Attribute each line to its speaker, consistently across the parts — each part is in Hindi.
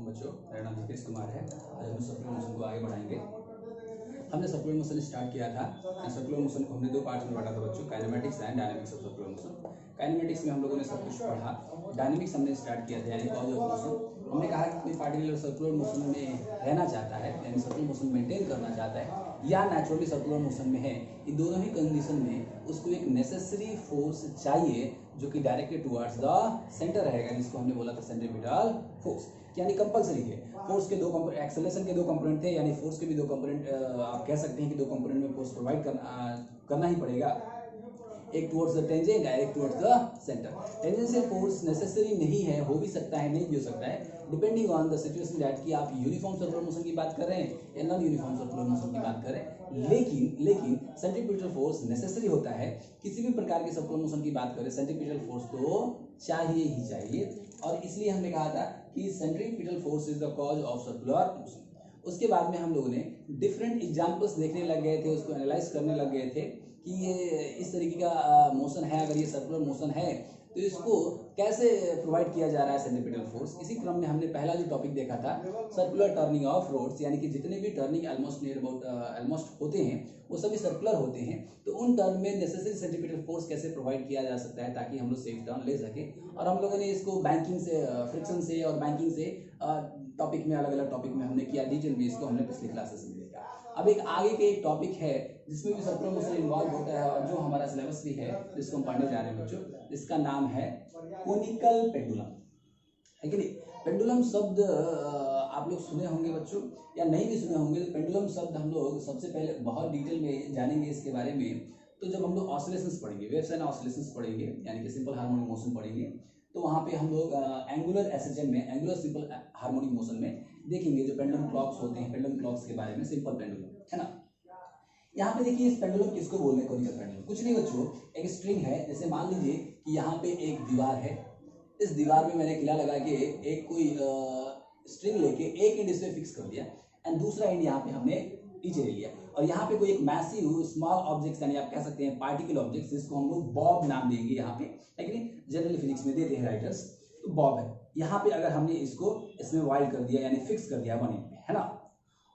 Speaker 1: वालेकुम बच्चों, मेरा नाम जितेश कुमार है। आज हम सर्कुलर मोशन को आगे बढ़ाएंगे। हमने सर्कुलर मोशन स्टार्ट किया था। सर्कुलर मोशन को हमने दो पार्ट्स में बांटा था बच्चों, kinematics and dynamics of circular motion. Kinematics में हम लोगों ने सब कुछ पढ़ा। डायनामिक्स हमने स्टार्ट किया था, यानी कॉज ऑफ मोशन। हमने कहा कि कोई पार्टिकुलर सर्कुलर मोशन में रहना चाहता है, यानी सर्कुलर मोशन मेंटेन करना चाहता है या नेचुरली सर्कुलर मोशन में है, ये दोनों ही कंडीशन में उसको एक नेसेसरी फोर्स चाहिए जो कि डायरेक्टेड टुवर्ड्स द सेंटर रहेगा, जिसको हमने बोला था सेंट्रीपिटल फोर्स। यानी कंपलसरी है। फोर्स के दो एक्सेलरेशन के दो कंपोनेंट थे, यानी फोर्स के भी दो कंपोनेंट आप कह सकते हैं कि दो कंपोनेंट में फोर्स प्रोवाइड करना ही पड़ेगा, एक टुवर्ड्स द टेंजेंट एक towards the centre. Tangential force necessary नहीं है, हो भी सकता है, नहीं भी हो सकता है, depending on the situation that कि आप यूनिफॉर्म सर्कुलर मोशन की बात कर रहे हैं या नॉन यूनिफॉर्म सर्कुलर मोशन की बात कर रहे हैं। लेकिन सेंट्रीपिटल फोर्स नेसेसरी होता है। किसी भी प्रकार के सर्कुलर मोशन की बात करें, सेंट्रीपिटल फोर्स तो चाहिए ही चाहिए, और इसलिए हमने कहा था कि centripetal force is the cause of circular motion. उसके बाद में हम लोगों ने डिफरेंट एग्जांपल्स देखने लग गए थे, उसको एनालाइज करने लग गए थे कि ये इस तरीके का मोशन है, अगर ये सर्कुलर मोशन है तो इसको कैसे प्रोवाइड किया जा रहा है सेंट्रीपिटल फोर्स। इसी क्रम में हमने पहला जो टॉपिक देखा था सर्कुलर टर्निंग ऑफ रोड्स, यानी कि जितने भी टर्निंग ऑलमोस्ट होते हैं वो सभी सर्कुलर होते हैं, तो उन टर्न में नेसेसरी सेंट्रीपिटल फोर्स कैसे प्रोवाइड किया जा सकता है ताकि हम लोग सेफ टर्न ले सके। और हम लोगों ने इसको बैंकिंग से, फ्रिक्शन से और बैंकिंग से टॉपिक में, अलग अलग टॉपिक में हमने किया, डिटेल में इसको हमने पिछली क्लासेस में देखा। अब एक आगे के एक टॉपिक है जिसमें भी सर्कुलर मोशन इन्वॉल्व होता है और जो हमारा सिलेबस भी है जिसको हम पढ़ने जा रहे हैं बच्चों, इसका नाम है कोनिकल पेंडुलम, है कि नहीं। पेंडुलम शब्द आप लोग सुने होंगे बच्चों, या नहीं भी सुने होंगे। पेंडुलम शब्द हम लोग सबसे पहले बहुत डिटेल में जानेंगे इसके बारे में तो जब हम लोग ऑसिलेशंस पढ़ेंगे, वेव्स एंड ऑसिलेशंस पढ़ेंगे, यानी कि सिंपल हार्मोनिक मोशन पढ़ेंगे, तो वहाँ पे हम लोग एंगुलर एसएचएम में, एंगुलर सिंपल हार्मोनिक मोशन में देखेंगे जो पेंडुलम क्लॉक्स होते हैं, पेंडुलम क्लॉक्स के बारे में, सिंपल पेंडुलम, है ना। यहाँ पे देखिए इस पेंडुलम किसको बोलते हैं, कोनिकल पेंडुलम। कुछ नहीं बच्चों, एक स्ट्रिंग है, जैसे मान लीजिए कि यहाँ पे एक दीवार है, इस दीवार में मैंने किला लगा के एक कोई स्ट्रिंग लेके एक एंड इसमें फिक्स कर दिया एंड दूसरा एंड यहाँ पे हमने पीछे ले लिया, और यहाँ पे कोई एक मैसिव स्मॉल ऑब्जेक्ट्स, यानी आप कह सकते हैं पार्टिकल ऑब्जेक्ट्स, जिसको हम लोग बॉब नाम देंगे यहाँ पे, लेकिन जनरली फिजिक्स में देते हैं राइटर्स, तो बॉब है। यहाँ पे अगर हमने इसको इसमें वाइल्ड कर दिया, यानी फिक्स कर दिया वन एंड पे, है ना,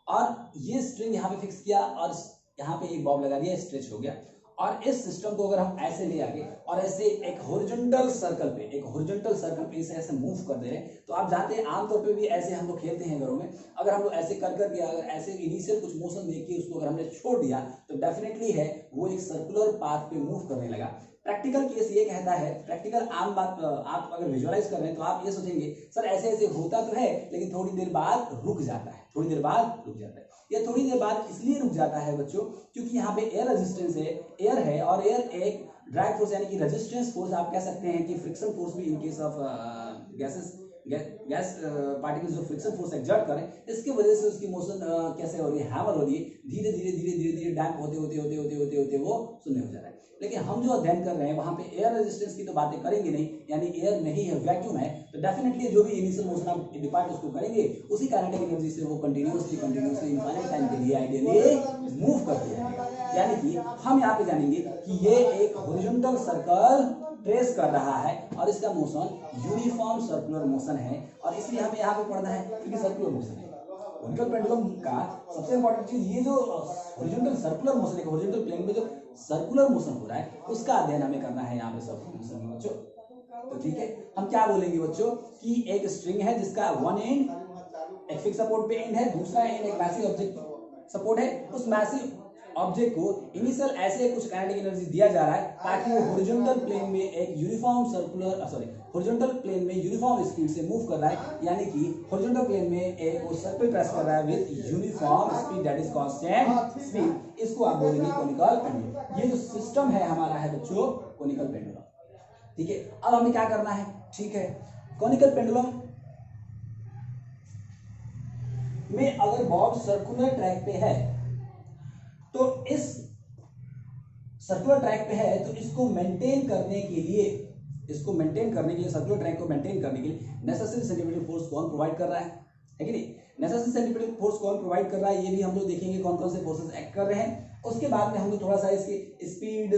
Speaker 1: और ये स्ट्रिंग यहाँ पे फिक्स किया और यहाँ पे एक बॉब लगा दिया, स्ट्रेच हो गया। और इस सिस्टम को अगर हम ऐसे ले आगे और ऐसे एक हॉरिजॉन्टल सर्कल पे इसे ऐसे मूव कर दे रहे हैं, तो आप जानते हैं आमतौर पे भी ऐसे हम लोग खेलते हैं घरों में, अगर हम लोग ऐसे कर करके अगर ऐसे इनिशियल कुछ मोशन देके उसको अगर हमने छोड़ दिया तो डेफिनेटली है वो एक सर्कुलर पाथ पे मूव करने लगा। प्रैक्टिकल केस ये कहता है, प्रैक्टिकल आम बात आप अगर विजुअलाइज कर रहे हैं तो आप ये सोचेंगे सर ऐसे ऐसे होता तो है लेकिन थोड़ी देर बाद रुक जाता है, ये थोड़ी देर बाद इसलिए रुक जाता है बच्चों क्योंकि यहाँ पे एयर रेजिस्टेंस है, एयर है, और एयर एक ड्रैग फोर्स यानी कि रेजिस्टेंस फोर्स आप कह सकते हैं कि फ्रिक्शन फोर्स भी in case of gas particles जो फ्रिक्शन फोर्स एक्सर्ट करें, इसकी वजह से उसकी मोशन कैसे हो रही है, हैमर हो रही है, धीरे धीरे डैम्प होते वो शून्य हो जा रहा है। लेकिन हम जो अध्ययन कर रहे हैं वहां पे एयर रेजिस्टेंस की तो बातें करेंगे नहीं, यानी एयर नहीं है, वैक्यूम है, तो डेफिनेटली जो भी इनिशियल मोशन आप डिपार्ट उसको करेंगे उसी काइनेटिक एनर्जी से वो कंटिन्यूअसली इनफाइनाइट टाइम के लिए आइडियली मूव करते हैं। यानी कि हम यहाँ पे जानेंगे कि ये एक हॉरिजॉन्टल सर्कल ट्रेस कर रहा है और इसका मोशन यूनिफॉर्म सर्कुलर मोशन है, और इसलिए हमें यहाँ पे पढ़ना है क्योंकि सर्कुलर मोशन है। कोनिकल पेंडुलम का सबसे इंपॉर्टेंट चीज ये जो हॉरिजॉन्टल सर्कुलर मोशन है, हॉरिजॉन्टल प्लेन में जो सर्कुलर मोशन हो रहा है उसका अध्ययन हमें करना है यहाँ पे सर्कुलर मोशन में बच्चों। तो ठीक है, हम क्या बोलेंगे बच्चों कि एक स्ट्रिंग है जिसका वन एंड एक फिक्स सपोर्ट पे एंड है, दूसरा एंड एक मैसिव ऑब्जेक्ट सपोर्ट है। उस मैसिव ऑब्जेक्ट को इनिशियल ऐसे कुछ काइनेटिक एनर्जी दिया जा रहा है ताकि वो हॉरिजॉन्टल प्लेन में एक हॉरिजॉन्टल प्लेन में यूनिफॉर्म स्पीड से मूव कर रहा है, यानी कि हॉरिजॉन्टल प्लेन में एक वो सर्कल ट्रेस कर रहा है with uniform speed that is constant speed. इसको आप बोलेंगे कोनिकल पेंडुलम। ये जो सिस्टम है हमारा है बच्चों कोनिकल पेंडुलम, ठीक है। अब हमें क्या करना है, ठीक है, कोनिकल पेंडुलम में अगर बॉब सर्कुलर ट्रैक पे है तो इस सर्कुलर ट्रैक पे है तो इसको मेंटेन करने के लिए सर्कुलर ट्रैक को मेंटेन करने के लिए नेसेसरी सेंट्रीपिटल फोर्स कौन प्रोवाइड कर रहा है कि नहीं। नेसेसरी सेंट्रीपिटल फोर्स कौन प्रोवाइड कर रहा है ये भी हम लोग देखेंगे, कौन कौन से फोर्सेस एक्ट कर रहे हैं। उसके बाद में हम लोग थोड़ा सा इसकी स्पीड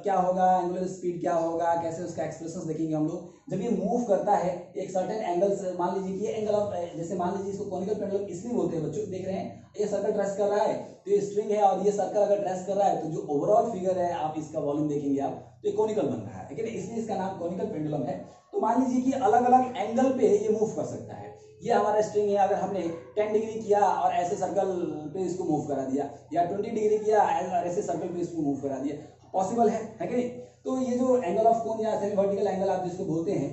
Speaker 1: क्या होगा, एंगुलर स्पीड क्या होगा, कैसे उसका एक्सप्रेशंस देखेंगे हम लोग। जब ये मूव करता है एक सर्टेन एंगल से, मान लीजिए कि ये एंगल ऑफ, जैसे मान लीजिए इसको कॉनिकल पेंडुलम इसलिए बोलते हैं बच्चों, देख रहे हैं ये सर्कल ट्रेस कर रहा है, तो ये स्ट्रिंग है और ये सर्कल अगर ट्रेस कर रहा है तो जो ओवरऑल फिगर है आप इसका वॉल्यूम देखेंगे आप, तो ये कॉनिकल बन रहा है, ठीक है, इसलिए इसका नाम कॉनिकल पेंडुलम है। तो मान लीजिए कि अलग अलग एंगल पे ये मूव कर सकता है। ये हमारा स्ट्रिंग है, अगर हमने 10 डिग्री किया और ऐसे सर्कल पे इसको मूव करा दिया, या 20 डिग्री किया और ऐसे सर्कल पे इसको मूव करा दिया, पॉसिबल है कि नहीं। तो ये जो एंगल ऑफ कोन या सेमी वर्टिकल एंगल आप जिसको बोलते हैं,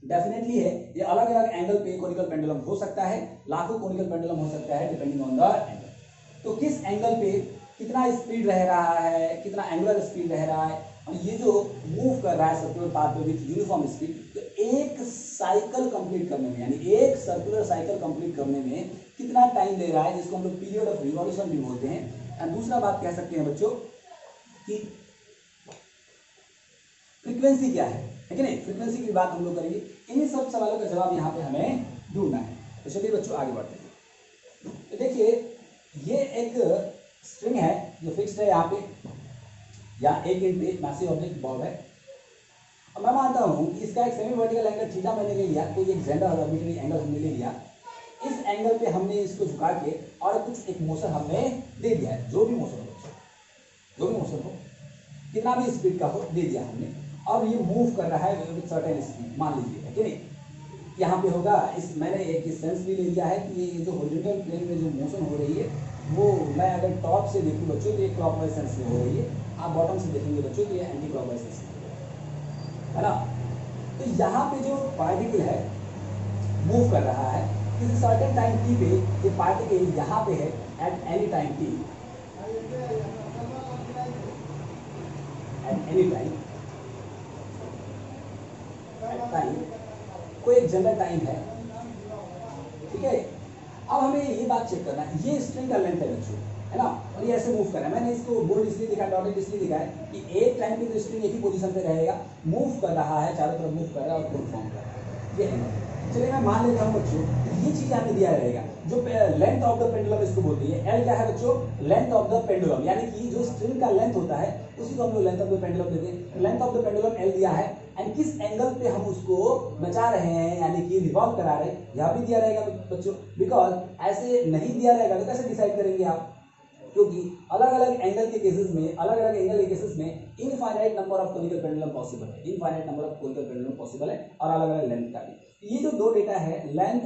Speaker 1: डेफिनेटली है ये अलग अलग एंगल पे कॉनिकल पेंडुलम हो सकता है, लाखों कॉनिकल पेंडुलम हो सकता है डिपेंडिंग ऑन द एंगल। तो किस एंगल पे कितना स्पीड रह रहा है, कितना एंगुलर स्पीड रह रहा है, और ये जो मूव कर रहा है सर्कुलर पाथ पे विद यूनिफॉर्म स्पीड, तो एक साइकिल कंप्लीट करने में, यानी एक सर्कुलर साइकिल कंप्लीट करने में कितना टाइम ले रहा है, जिसको हम लोग पीरियड ऑफ रिवॉल्यूशन भी बोलते हैं। और दूसरा बात कह सकते हैं बच्चों कि फ्रीक्वेंसी क्या है कि नहीं, फ्रीक्वेंसी की बात हम लोग करेंगे। इन्हीं सब सवालों का जवाब यहाँ पे हमें ढूंढना है। तो चलिए बच्चों आगे बढ़ते हैं। तो देखिए ये एक स्ट्रिंग है जो फिक्स्ड है यहाँ पे, या 1 इंच मैसिव ऑब्जेक्ट बॉल है। अब मैं मानता हूँ कि इसका एक सेमी वर्टिकल एंगल थीटा मैंने ले लिया, तो ये जेंडर आर्बिट्रेरी एंगल हमने ले लिया। इस एंगल पे हमने इसको झुका के और कुछ एक मोशन हमने दे दिया है, जो भी मोशन हो, जो भी मोशन हो, कितना भी स्पीड का हो, दे दिया हमने। और ये मूव कर रहा है विद सर्टेन स्पीड, मान लीजिए है कि नहीं। यहाँ पे होगा इस, मैंने एक सेंस भी ले लिया है कि ये जो हॉरिजॉन्टल प्लेन में जो मोशन हो रही है वो, मैं अगर टॉप से देखूँ बच्चों तो ये क्लॉकवाइज सेंस में हो रही है, आप बॉटम से देखेंगे बच्चों तो ये एंटी क्लॉकवाइज सेंस में है ना। तो यहाँ पे जो पार्टिकल है मूव कर रहा है किसी सर्टेन टाइम टी पे, ये पार्टिकल यहाँ पे है at any time T, at any time, time कोई एक जनरल टाइम है, ठीक है। अब हमें ये बात चेक करना है, ये स्ट्रिंग का लेंथ है बच्चों, है ना, और ये ऐसे मूव कर रहा है। मैंने इसको बोल्ड इसलिए दिखा, डॉटेड इसलिए दिखा है कि एक टाइम पे तो स्ट्रिंग एक ही पोजीशन पे रहेगा, मूव कर रहा है, चारों तरफ मूव कर रहा है और कोण फॉर्म कर रहा है, ये है। चलिए मैं मान लेता हूँ बच्चों ये चीज हमें दिया रहेगा, जो लेंथ ऑफ द पेंडुलम इसको बोलते हैं। एल क्या है बच्चों, लेंथ ऑफ द पेंडुलम, यानी कि जो स्ट्रिंग का लेंथ होता है उसी को हम लोग लेंथ ऑफ द पेंडुलम देते हैं। Length of the pendulum L दिया है, एंड किस एंगल पे हम उसको नचा रहे हैं, यानी कि रिवॉल्व करा रहे हैं, यह भी दिया रहेगा बच्चों। बिकॉज ऐसे नहीं दिया रहेगा तो कैसे डिसाइड करेंगे आप, क्योंकि अलग अलग एंगल के केसेस में, अलग अलग एंगल के केसेस में infinite number of conical pendulum possible है, infinite number of conical pendulum possible है, और अलग अलग लेंथ का भी। ये जो दो डेटा है लेंथ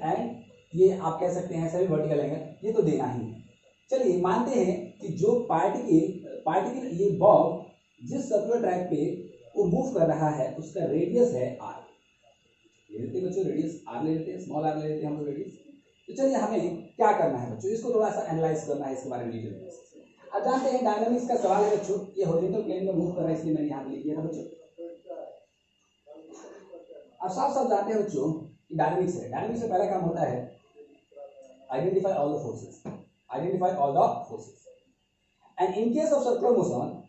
Speaker 1: एंड ये आप कह सकते हैं सेमी वर्टिकल एंगल, ये तो देना ही है। चलिए मानते हैं कि जो पार्टिकल ये बॉब जिस सर्कुलर ट्रैक पे वो मूव कर रहा है उसका रेडियस है r, ले लेते हैं बच्चों रेडियस r ले लेते हैं, स्मॉल r ले लेते हैं हम लोग रेडियस। तो चलिए हमें क्या करना है बच्चों, इसको थोड़ा सा एनालाइज करना है, इसके बारे में डिटेल में। अब जानते हैं डायनामिक्स का सवाल है बच्चों, ये हॉरिजॉन्टल प्लेन में मूव कर रहा है इसलिए मैंने यहाँ पे लिख दिया था बच्चों। अब साफ साफ जानते हैं बच्चों कि डायनामिक्स है, डायनामिक्स में पहला काम होता है identify all the forces, identify all the forces, and in case of circular motion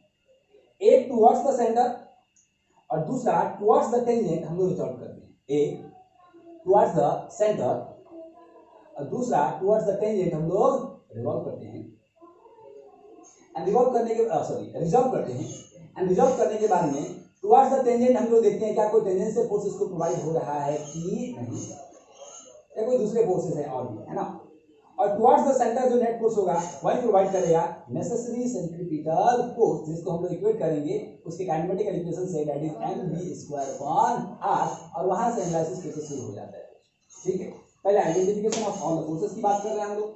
Speaker 1: एक टुवर्ड्स द सेंटर और दूसरा टुवर्ड्स द टेंजेंट हम लोग रिजॉल्व करते हैं। एक टुवर्ड्स द सेंटर और दूसरा टुवर्ड्स द टेंजेंट हम लोग रिवॉल्व करते हैं, एंड रिवॉल्व करने के रिजॉल्व करते हैं, एंड रिजॉल्व करने के बाद में टुवर्ड्स द टेंजेंट हम लोग देखते हैं क्या कोई टेंजेंशियल फोर्स इसको प्रोवाइड हो रहा है कि नहीं, या कोई दूसरे फोर्सेस है और भी, है ना। और टुवर्ड्स द सेंटर जो नेट फोर्स होगा वही प्रोवाइड करेगा नेसेसरी सेंट्रीपिटल फोर्स, जिसको हम लोग इक्वेट करेंगे उसके काइनेमेटिकल इक्वेशन से, दैट इज mv²/r, और वहां से एनालिसिस कैसे शुरू हो जाता है, ठीक है। पहले identification of all the forces की बात कर रहे हैं हम लोग।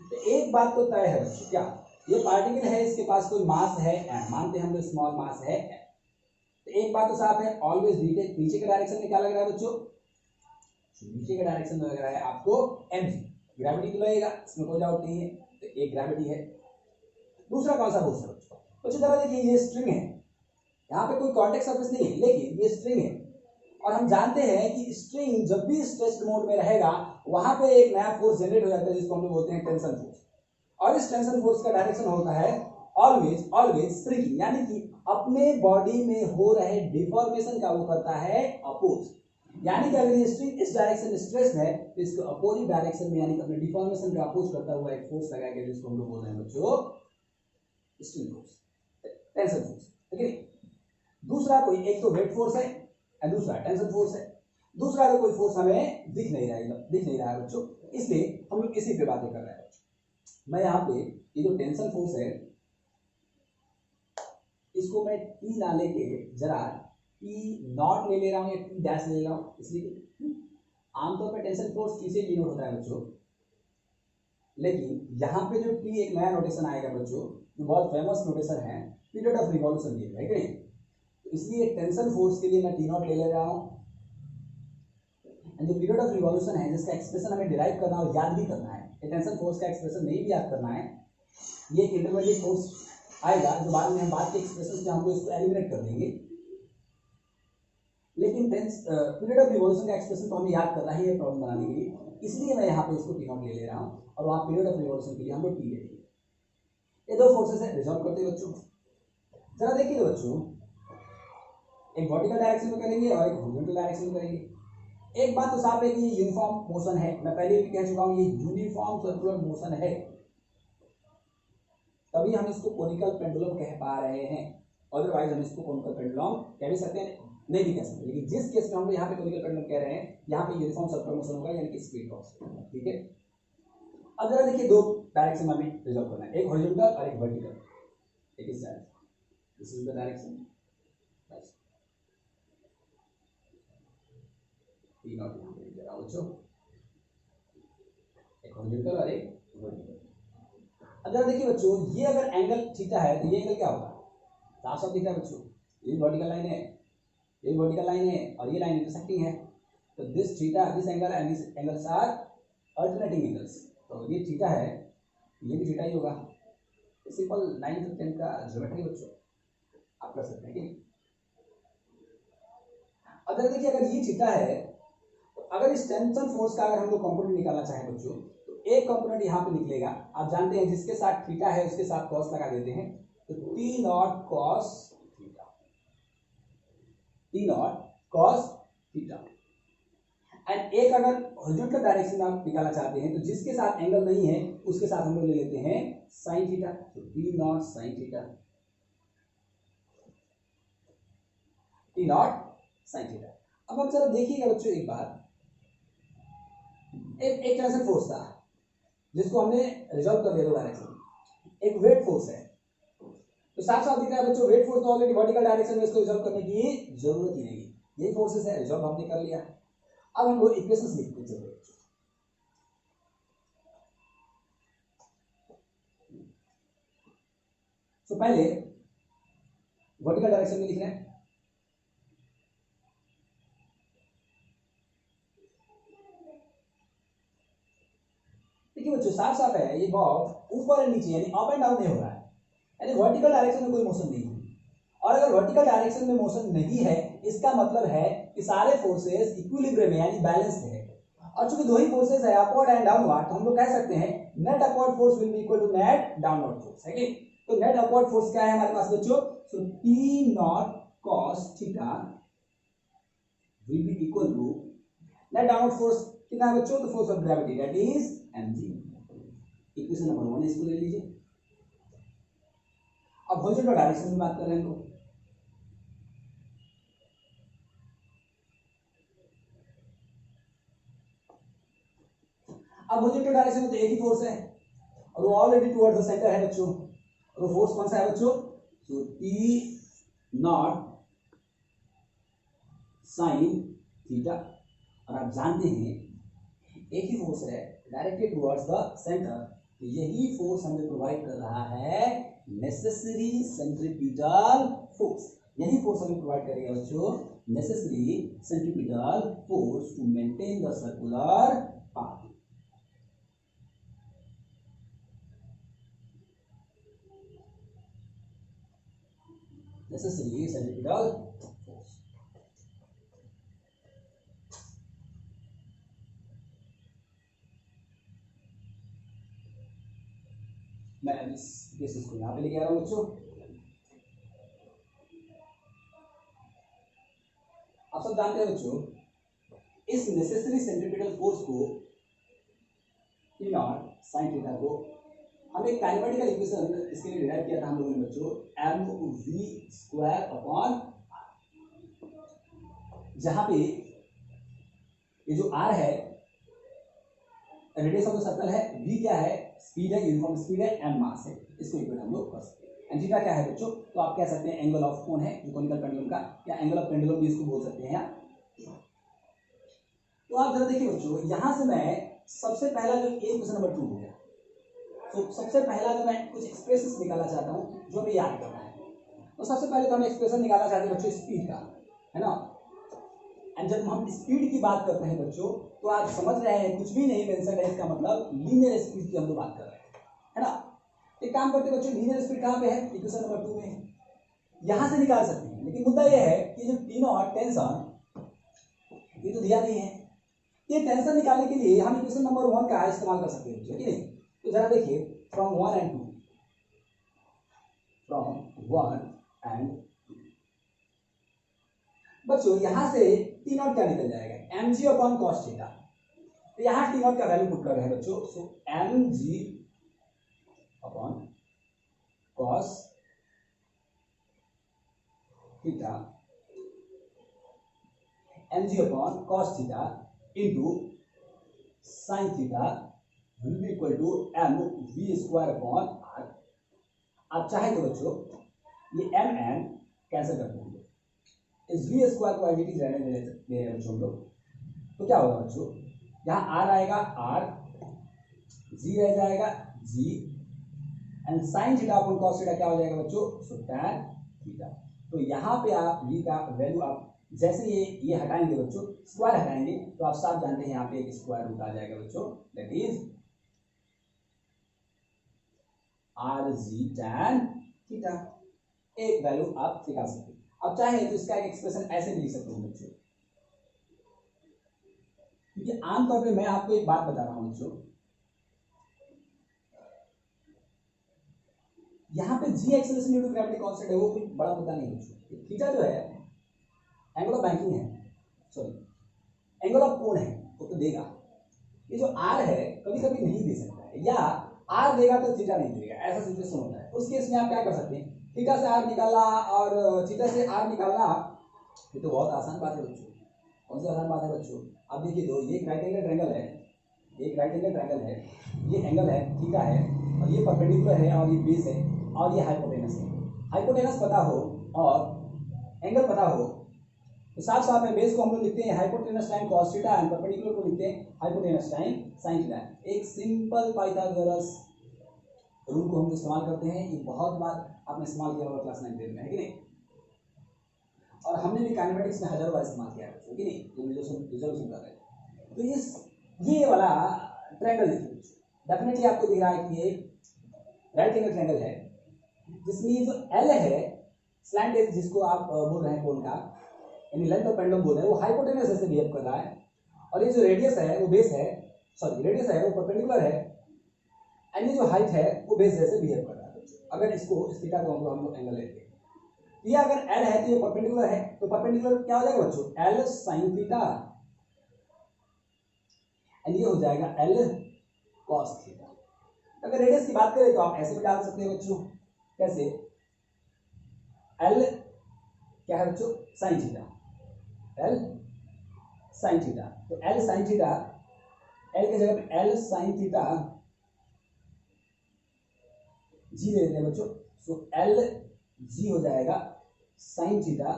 Speaker 1: तो एक बात तो तय है बच्चों, क्या ये पार्टिकल है, इसके पास कोई मास है, मानते हैं हम लोग स्मॉल मास है। तो एक बात तो साफ है, ऑलवेज नीचे के डायरेक्शन में क्या लग रहा है बच्चों, नीचे के डायरेक्शन में लग रहा है आपको mg, ग्रेविटी तो लगेगा, इसमें कोई डाउट नहीं है। तो एक ग्रेविटी है, दूसरा कौन सा फोर्स है बच्चों, जरा देखिए ये स्ट्रिंग है, यहाँ पे कोई कॉन्टेक्ट सरफेस नहीं है लेकिन ये स्ट्रिंग है, और हम जानते हैं कि स्ट्रिंग जब भी स्ट्रेच्ड मोड में रहेगा वहां पे एक नया फोर्स जनरेट हो जाता है जिसको हम लोग बोलते हैं टेंशन फोर्स, और इस टेंशन फोर्स का डायरेक्शन होता है ऑलवेज श्रिंकिंग, यानी कि अपने बॉडी में हो रहे डिफॉर्मेशन का वो करता है अपोज, यानी कि अगर ये स्ट्रिंग इस डायरेक्शन में स्ट्रेस्ड है तो इसको अपोजिट डायरेक्शन में, यानी कि अपने डिफॉर्मेशन का अपोज करता हुआ एक फोर्स लगाएगा जिसको हम लोग बोल रहे हैं बच्चों स्ट्रिंग फोर्स। टेंशन फोर्स, ठीक है। दूसरा कोई, एक तो वेट फोर्स है और दूसरा टेंशन फोर्स है। दूसरा तो कोई फोर्स हमें दिख नहीं रहा है बच्चों, इसलिए हम लोग इसी पे बातें कर रहे हैं बच्चों। मैं यहाँ पे ये जो टेंशन फोर्स है इसको मैं टी ना लेके जरा टी नॉट ले रहा हूँ या टी डैश ले रहा हूँ, इसलिए आमतौर पर टेंशन फोर्स टी से डिनोट होता है बच्चों, लेकिन यहाँ पे जो टी एक नया नोटेशन आएगा बच्चों, जो बहुत फेमस नोटेशन है, पीरियड ऑफ रिवॉल्यूशन है कि नहीं। तो इसलिए टेंशन फोर्स के लिए मैं टी नॉट ले रहा हूँ, एंड जो पीरियड ऑफ रिवॉल्यूशन है जिसका एक्सप्रेशन हमें डिराइव करना और याद भी करना है, टेंशन फोर्स का एक्सप्रेशन नहीं भी याद करना है, ये इंटरमीडिएट फोर्स आएगा जो बाद में हम बात के एक्सप्रेशन से हम लोग इसको एलिमिनेट कर देंगे, लेकिन पीरियड ऑफ रिवॉल्यूशन का एक्सप्रेशन तो हमें याद करना ही है प्रॉब्लम बनाने के लिए, इसलिए मैं यहाँ पे इसको टी नॉट ले रहा हूँ और वहाँ पीरियड ऑफ रिवॉल्यूशन के लिए हम लोग टी लेंगे। ये दो फोर्सेस है, रिजॉल्व करते हैं बच्चों। जरा देखिए बच्चों, एक वर्टिकल डायरेक्शन में करेंगे और एक हॉरिजॉन्टल डायरेक्शन में करेंगे। एक बात तो साफ है कि ये यूनिफॉर्म मोशन है, मैं पहले भी कह चुका हूँ ये यूनिफॉर्म सर्कुलर मोशन है, तभी हम इसको कोनिकल पेंडुलम कह पा रहे हैं, अदरवाइज हम इसको कोनिकल पेंडुलम कह भी सकते हैं, नहीं भी कह सकते। लेकिन जिस केस में हम यहाँ पे कोनिकल पेंडुलम कह रहे हैं, यहाँ पे यूनिफॉर्म सर्कुलर मोशन होगा, यानी कि स्पीड क्रॉस, ठीक है। अब जरा देखिए, दो डायरेक्शन में हमें रिजॉल्व करना है, एक हॉरिजॉन्टल और एक वर्टिकल। एक इस direction, this is the direction, T not यहाँ पे लिख दे रहा हूँ बच्चों, एक हॉरिजॉन्टल और एक वर्टिकल। अब जरा देखिए बच्चों, ये अगर एंगल थीटा है तो ये एंगल क्या होगा, साफ साफ दिख रहा है बच्चों, ये वर्टिकल लाइन है, ये वर्टिकल लाइन है और ये लाइन इंटरसेक्टिंग है, तो this theta, this angle and this angles are alternating angles. तो ये थीटा है, ये भी थीटा ही होगा। सिंपल 9th और 10th का ज्योमेट्री बच्चों आप कर सकते हैं कि। अगर देखिए, अगर ये थीटा है तो अगर इस टेंशन फोर्स का अगर हम लोग कंपोनेंट निकालना चाहें बच्चों, तो एक कंपोनेंट यहाँ पे निकलेगा, आप जानते हैं जिसके साथ थीटा है उसके साथ कॉस लगा देते हैं, तो T naught cos theta, T naught cos theta. And एक अगर हॉरिजॉन्टल डायरेक्शन में आप निकालना चाहते हैं तो जिसके साथ एंगल नहीं है उसके साथ हम लोग ले लेते हैं साइन थीटा, तो T naught sine theta, T naught sine theta. अब आप जरा देखिएगा बच्चों एक बात, एक टेंशन फोर्स था जिसको हमने रिजॉल्व कर दिया दो डायरेक्शन, एक वेट फोर्स है, तो साफ साफ दिख रहा है बच्चों, वेट फोर्स तो ऑलरेडी वर्टिकल डायरेक्शन में इसको रिजॉल्व करने की जरूरत ही नहीं, ये फोर्सेस है, रिजॉल्व हमने कर लिया। अब हम लोग इक्वेशंस लिखते चलिए। तो पहले वर्टिकल डायरेक्शन में लिख रहे हैं, देखिए बच्चों साफ साफ है, ये बॉक्स ऊपर और नीचे यानी अप एंड डाउन नहीं हो रहा है, यानी वर्टिकल डायरेक्शन में कोई मोशन नहीं है। और अगर वर्टिकल डायरेक्शन में मोशन नहीं है, इसका मतलब है कि सारे फोर्सेस इक्विलिब्रियम में यानी बैलेंस्ड है। और चूंकि दो ही फोर्सेस है, अपवर्ड एंड डाउनवर्ड, तो हम लोग कह सकते हैं net upward force will be equal to net downward force, है कि। तो नेट अपवर्ड फोर्स क्या है हमारे पास बच्चों, so T naught cos theta will be equal to net downward force कितना है बच्चों, तो force of gravity that is mg। Equation number 1 इसको ले लीजिए। अब हॉरिजॉन्टल डायरेक्शन में बात कर रहे हैं लोग, अब हॉरिजॉन्टल डायरेक्शन में तो एक ही फोर्स है और वो ऑलरेडी टुवर्ड्स द सेंटर है बच्चों, और वो फोर्स कौन सा है बच्चों, so T naught sine theta. और आप जानते हैं एक ही फोर्स है डायरेक्टेड टुवर्ड्स द सेंटर, तो यही फोर्स हमें प्रोवाइड कर रहा है नेसेसरी सेंट्रीपिटल फोर्स, यही फोर्स हमें प्रोवाइड करेगा बच्चों necessary centripetal force to maintain the circular path. necessary centripetal force। मैं इस केसेस को यहाँ पे लेके आ रहा हूँ बच्चों। आप सब जानते हैं बच्चों, इस नेसेसरी सेंट्रिपिटल फोर्स को टी नॉट साइन थीटा को हमने काइनेमेटिकल इक्वेशन इसके लिए डिराइव किया था हम लोगों ने बच्चों, mv² अपॉन, जहां पे ये जो r है रेडियस ऑफ द सर्कल है, v क्या है, स्पीड है, यूनिफॉर्म स्पीड है, m मास है, इसको इक्वेट हम लोग कर सकते हैं। एंड थीटा क्या है बच्चों, तो आप कह सकते हैं एंगल ऑफ कोन है जो कोनिकल पेंडुलम का, या एंगल ऑफ पेंडुलम भी इसको बोल सकते हैं। तो आप जरा देखिए बच्चों, यहां से मैं सबसे पहला जो क्वेश्चन नंबर 2 हो गया, तो सबसे पहला जो मैं कुछ एक्सप्रेशन निकालना चाहता हूं जो हमें याद करना है। तो सबसे पहले तो हम एक्सप्रेशन निकालना चाहते हैं बच्चों स्पीड का, है ना। एंड जब हम स्पीड की बात करते हैं बच्चों, तो आप समझ रहे हैं कुछ भी नहीं मेंशन है, इसका मतलब लीनियर स्पीड की हम लोग बात कर रहे हैं, है ना। एक काम करते हैं बच्चों, लीनियर स्पीड कहां पे है, इक्वेशन नंबर 2 में, यहां से निकाल सकते हैं। लेकिन मुद्दा यह है कि जो टी नॉट टेंशन ये तो दिया नहीं है, ये टेंशन निकालने के लिए हम इक्वेशन नंबर 1 का इस्तेमाल कर सकते हैं बच्चों, नहीं। तो जरा देखिए, फ्रॉम 1 एंड 2, फ्रॉम 1 एंड बच्चों यहां से टी नॉट क्या निकल जाएगा, mg अपॉन कॉस थीटा। तो यहां टी नॉट का वैल्यू पुट कर रहे हैं बच्चों, so mg upon cos theta, mg upon cos theta into sine theta will be equal to mv² upon r। आप चाहे तो बच्चों ये mn कैंसिल कर देंगे, इस v स्क्वायर को एज इट इज रहने दे रहे हैं बच्चों हम लोग। तो क्या होगा बच्चों, यहाँ r आएगा r, g रह जाएगा g, and sine theta upon cos theta क्या हो जाएगा बच्चों, सो टैन थीटा। तो यहाँ पे आप v का वैल्यू आप जैसे ये हटाएंगे बच्चों, स्क्वायर हटाएंगे, तो आप साफ जानते हैं यहाँ पे एक स्क्वायर रूट आ जाएगा बच्चों, that is rg tan theta. एक वैल्यू आप निकाल सकते हैं। अब चाहे तो इसका एक एक्सप्रेशन ऐसे भी लिख सकते हैं बच्चों, क्योंकि आमतौर पे मैं आपको एक बात बता रहा हूं बच्चों, यहाँ पे g acceleration due to gravity constant है, वो कोई बड़ा मुद्दा नहीं बच्चों। थीटा जो है एंगल ऑफ बैंकिंग है, सॉरी एंगल ऑफ कोण है, वो तो देगा। ये जो आर है कभी कभी नहीं दे सकता है, या आर देगा तो थीटा नहीं देगा, ऐसा सिचुएशन होता है। उस केस में आप क्या कर सकते हैं, थीटा से आर निकालना और थीटा से आर निकालना, ये तो बहुत आसान बात है बच्चों। कौन सी आसान बात है बच्चों, आप देखिए, तो ये राइट एंगल ट्रायंगल है, एक राइट एंगल ट्रायंगल है, ये एंगल है थीटा है, और ये परपेंडिकुलर है, और ये बेस है, और ये हाइपोटेनस है। हाइपोटेनस पता हो और एंगल पता हो तो साफ साफ है, बेस को हम लोग लिखते हैं hypotenuse time cos theta, and perpendicular को लिखते हैं हाइपोटेनस टाइम साइन थीटा। एक सिंपल पाइथागोरस रूल को हम इस्तेमाल करते हैं, ये बहुत बार आपने इस्तेमाल किया होगा क्लास 9 में, है कि नहीं। और हमने भी काइनेमेटिक्स में हजारों बार इस्तेमाल किया है कि नहीं, जो रिजोल्यूशन कर रहे हैं। तो ये वाला ट्रायंगल देखिए, डेफिनेटली आपको दिख रहा है कि ये राइट एंगल ट्रायंगल है, जिसमें जो एल है स्लैंट एज जिसको आप बोल रहे हैं कोण का, यानी लेंथ ऑफ पेंडुलम बोल रहे हैं, वो हाइपोटेनस जैसे बिहेव कर रहा है, और ये जो रेडियस है वो बेस है, सॉरी रेडियस है वो परपेंडिकुलर है, एंड ये जो हाइट है वो बेस जैसे बिहेव कर रहा है। अगर इसको इस थीटा को हम लोग एंगल लेते हैं, ये अगर एल है तो ये परपेंडिकुलर है, तो परपेंडिकुलर क्या हो जाएगा बच्चों, एल साइन थीटा, एंड ये हो जाएगा एल कॉस थीटा। अगर रेडियस की बात करें तो आप ऐसे भी डाल सकते हैं बच्चों, कैसे, एल क्या है बच्चों, sine theta, L sine theta. तो एल साइन थीटा, एल की जगह पे एल साइन थीटा जी ले लेते हैं बच्चों, सो एल जी हो जाएगा sine theta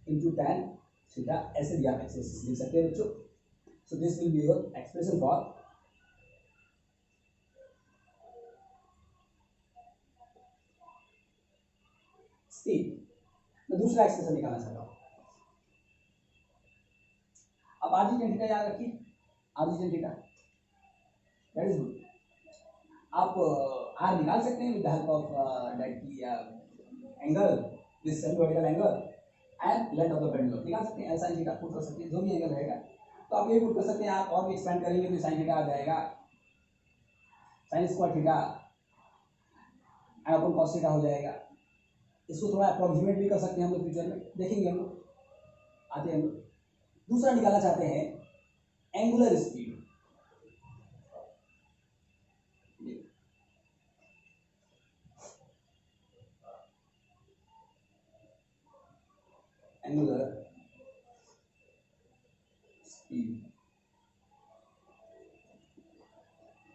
Speaker 1: into tan theta, ऐसे भी आप एक्सप्रेशन लिख सकते हैं बच्चों। So this will be your expression for speed. मैं दूसरा एक्सप्रेशन निकालना चाहता हूं। अब आरजी टेन थीटा याद रखिए, rg tan theta that is good. आप आर निकाल सकते हैं with the help of that की angle, this semi vertical angle and length of the pendulum निकाल सकते हैं, साइन थीटा पुट कर सकते हैं, जो भी एंगल रहेगा तो आप ये पुट कर सकते हैं। आप और भी एक्सपेंड करेंगे तो साइन थीटा आ जाएगा, sine square theta and upon cos theta हो जाएगा। इसको थोड़ा अप्रोक्सीमेट भी कर सकते हैं हम लोग, फ्यूचर में देखेंगे हम लोग, आते हैं हम लोग। दूसरा निकालना चाहते हैं angular speed. Angular speed.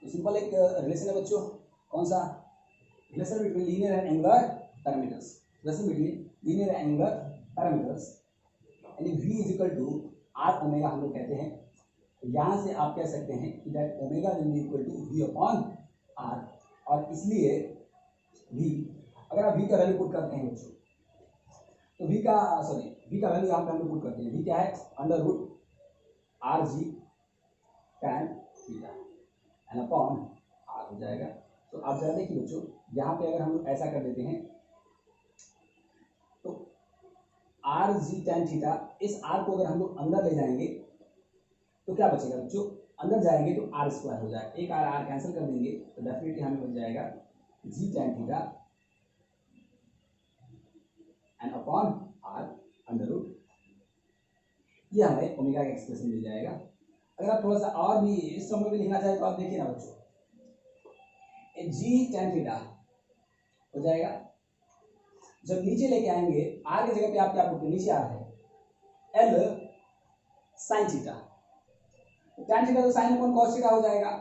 Speaker 1: Simple एक रिलेशन है बच्चों, कौन सा? Relation between linear and angular parameters. Relation between linear and angular parameters यानी v is equal to R omega हम लोग कहते हैं। तो यहाँ से आप कह सकते हैं कि that omega will be equal to v upon R, और इसलिए v, अगर आप v का वैल्यू पुट करते हैं बच्चों, तो v का वैल्यू यहाँ पे हम लोग पुट करते हैं। v क्या है? Under root R G tan theta and upon R हो जाएगा। तो आप जरा देखिए बच्चों, यहाँ पे अगर हम लोग ऐसा कर देते हैं तो आर जी टैन थीटा, इस आर को अगर हम लोग अंदर ले जाएंगे तो क्या बचेगा बच्चों? अंदर जाएंगे तो आर स्क्वायर हो जाएगा, एक आर कैंसिल कर देंगे तो डेफिनेटली हमें बच जाएगा g tan theta and upon r under root, ये हमें ओमेगा का एक्सप्रेशन मिल जाएगा। अगर आप थोड़ा सा और भी इस समय में लिखना चाहें तो आप देखिए ना बच्चों, जी टैन थीटा हो जाएगा, जब नीचे लेके आएंगे आर की जगह पे आप क्या पुट, नीचे आर है L sine theta, tan theta तो साइन अपॉन कॉस थीटा हो जाएगा,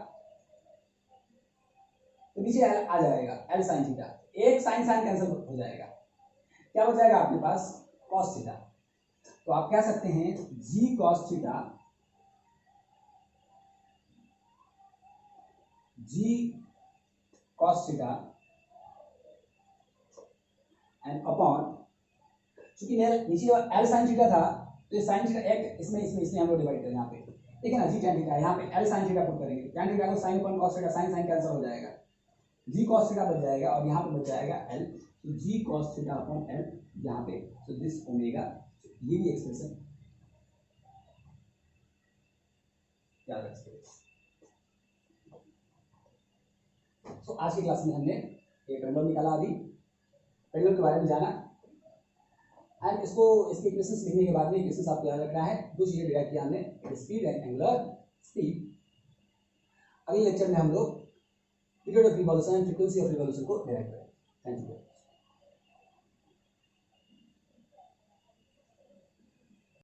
Speaker 1: तो नीचे एल आ जाएगा एल साइन थीटा, एक साइन साइन कैंसिल हो जाएगा, क्या हो जाएगा आपके पास? Cos theta. तो आप कह सकते हैं g cos theta, g cos theta and upon, चूंकि नीचे एल साइन थीटा था तो ये साइन थीटा एक इसमें हम लोग डिवाइड करें यहाँ पे, ठीक है ना, जी टैन थीटा, यहाँ पे एल साइन थीटा पुट करेंगे, टैन थीटा को sine upon cos theta, sine sine cancel हो जाएगा, जी कॉस थीटा बच जाएगा और यहाँ पे बच जाएगा एल, तो जी कॉस थीटा अपॉन एल यहाँ पे, तो दिस ओमेगा, ये भी एक्सप्रेशन याद रखिए। तो आज की क्लास में हमने एक पेंडुलम निकाला, अभी पेंडुलम के बारे में जाना एंड इसको इसके इक्वेशंस लिखने के बाद में इक्वेशंस आपको याद रखना है। दो चीजें डिराइव किया हमने, स्पीड एंड एंगुलर स्पीड। अगले लेक्चर में हम लोग period of revolution and frequency of revolution को डिराइव करेंगे। Thank you.